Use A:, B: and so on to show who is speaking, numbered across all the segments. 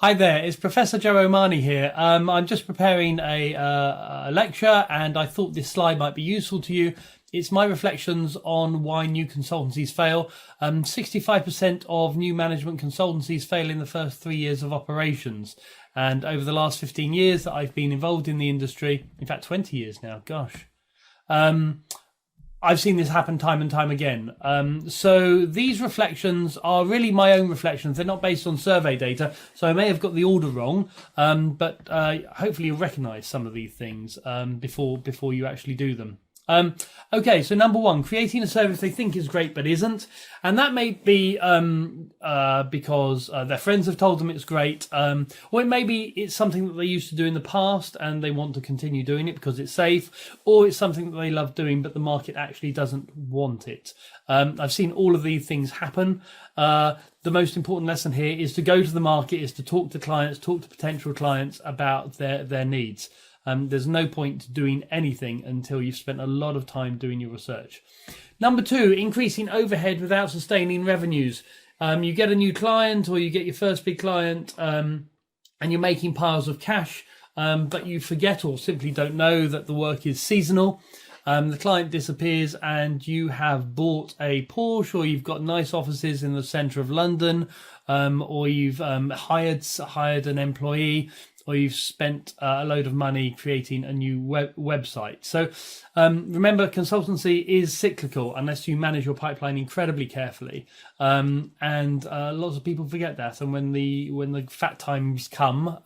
A: Hi there, it's Professor Joe Omani here. I'm just preparing a lecture and I thought this slide might be useful to you. It's my reflections on why new consultancies fail. 65% of new management consultancies fail in the first 3 years of operations. And over the last 15 years that I've been involved in the industry, in fact 20 years now, gosh, I've seen this happen time and time again. So these reflections are really my own reflections. They're not based on survey data, so I may have got the order wrong, but hopefully you'll recognise some of these things before you actually do them. Okay, so number one, creating a service they think is great but isn't. And that may be because their friends have told them it's great, or it may be it's something that they used to do in the past and they want to continue doing it because it's safe, or it's something that they love doing but the market actually doesn't want it. I've seen all of these things happen. The most important lesson here is to go to the market, is to talk to clients, talk to potential clients about their needs. There's no point doing anything until you've spent a lot of time doing your research. Number two, increasing overhead without sustaining revenues. You get a new client or you get your first big client and you're making piles of cash, but you forget or simply don't know that the work is seasonal. The client disappears and you have bought a Porsche, or you've got nice offices in the centre of London, or you've hired an employee, or you've spent a load of money creating a new website. So remember, consultancy is cyclical unless you manage your pipeline incredibly carefully. And lots of people forget that. And when the fat times come,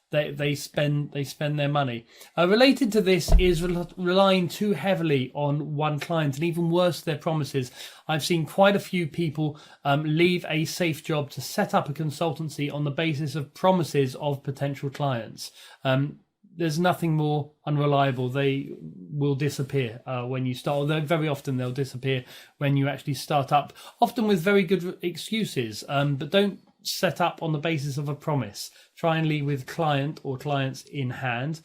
A: they spend their money. Related to this is relying too heavily on one client, and even worse, their promises. I've seen quite a few people leave a safe job to set up a consultancy on the basis of promises of potential clients. There's nothing more unreliable. They will disappear when you start. Although very often they'll disappear when you actually start up, often with very good excuses, but don't set up on the basis of a promise. Try and lead with client or clients in hand.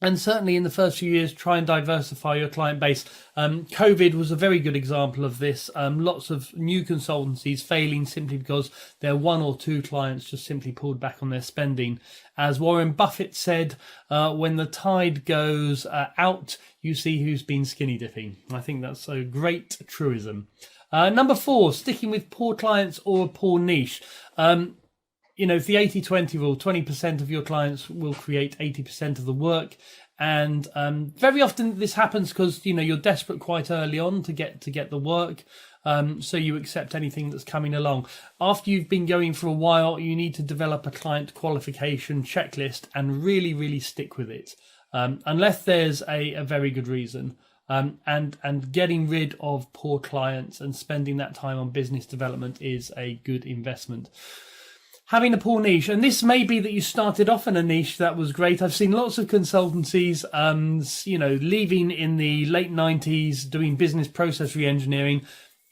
A: And certainly in the first few years, try and diversify your client base. COVID was a very good example of this. Lots of new consultancies failing simply because their one or two clients just simply pulled back on their spending. As Warren Buffett said, when the tide goes out, you see who's been skinny dipping. I think that's a great truism. Number four, sticking with poor clients or a poor niche. It's the 80-20 rule. 20% of your clients will create 80% of the work. And very often this happens because, you're desperate quite early on to get the work. So you accept anything that's coming along. After you've been going for a while, you need to develop a client qualification checklist and really, really stick with it. Unless there's a very good reason. And getting rid of poor clients and spending that time on business development is a good investment. Having a poor niche, and this may be that you started off in a niche that was great. I've seen lots of consultancies, leaving in the late 90s, doing business process re-engineering,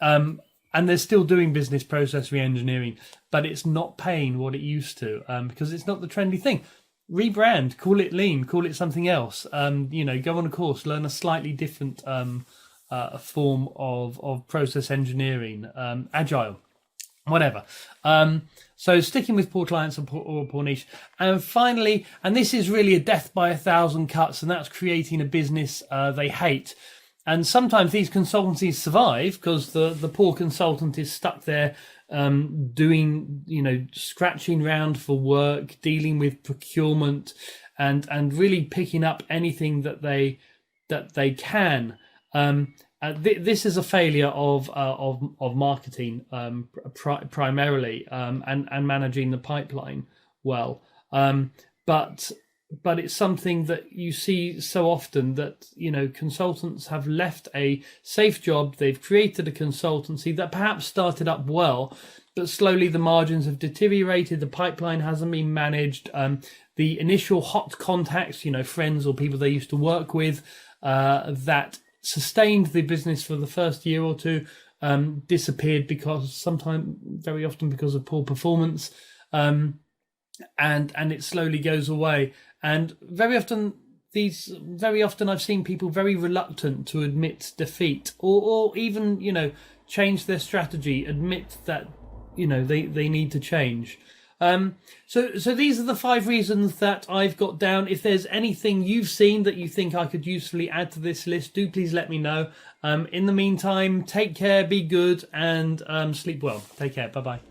A: and they're still doing business process re-engineering, but it's not paying what it used to, because it's not the trendy thing. Rebrand, call it lean, call it something else. Go on a course, learn a slightly different form of process engineering, agile, whatever. So sticking with poor clients or poor niche. And finally, and this is really a death by 1,000 cuts, and that's creating a business they hate. And sometimes these consultancies survive because the poor consultant is stuck there doing, scratching round for work, dealing with procurement, and really picking up anything that they can. This is a failure of marketing primarily, and managing the pipeline well. But it's something that you see so often that, consultants have left a safe job. They've created a consultancy that perhaps started up well, but slowly the margins have deteriorated. The pipeline hasn't been managed. The initial hot contacts, friends or people they used to work with, that sustained the business for the first year or two, disappeared very often because of poor performance. And it slowly goes away. And very often I've seen people very reluctant to admit defeat, or even, change their strategy, admit that, they need to change. So these are the 5 reasons that I've got down. If there's anything you've seen that you think I could usefully add to this list, do please let me know. In the meantime, take care, be good, and sleep well. Take care. Bye-bye.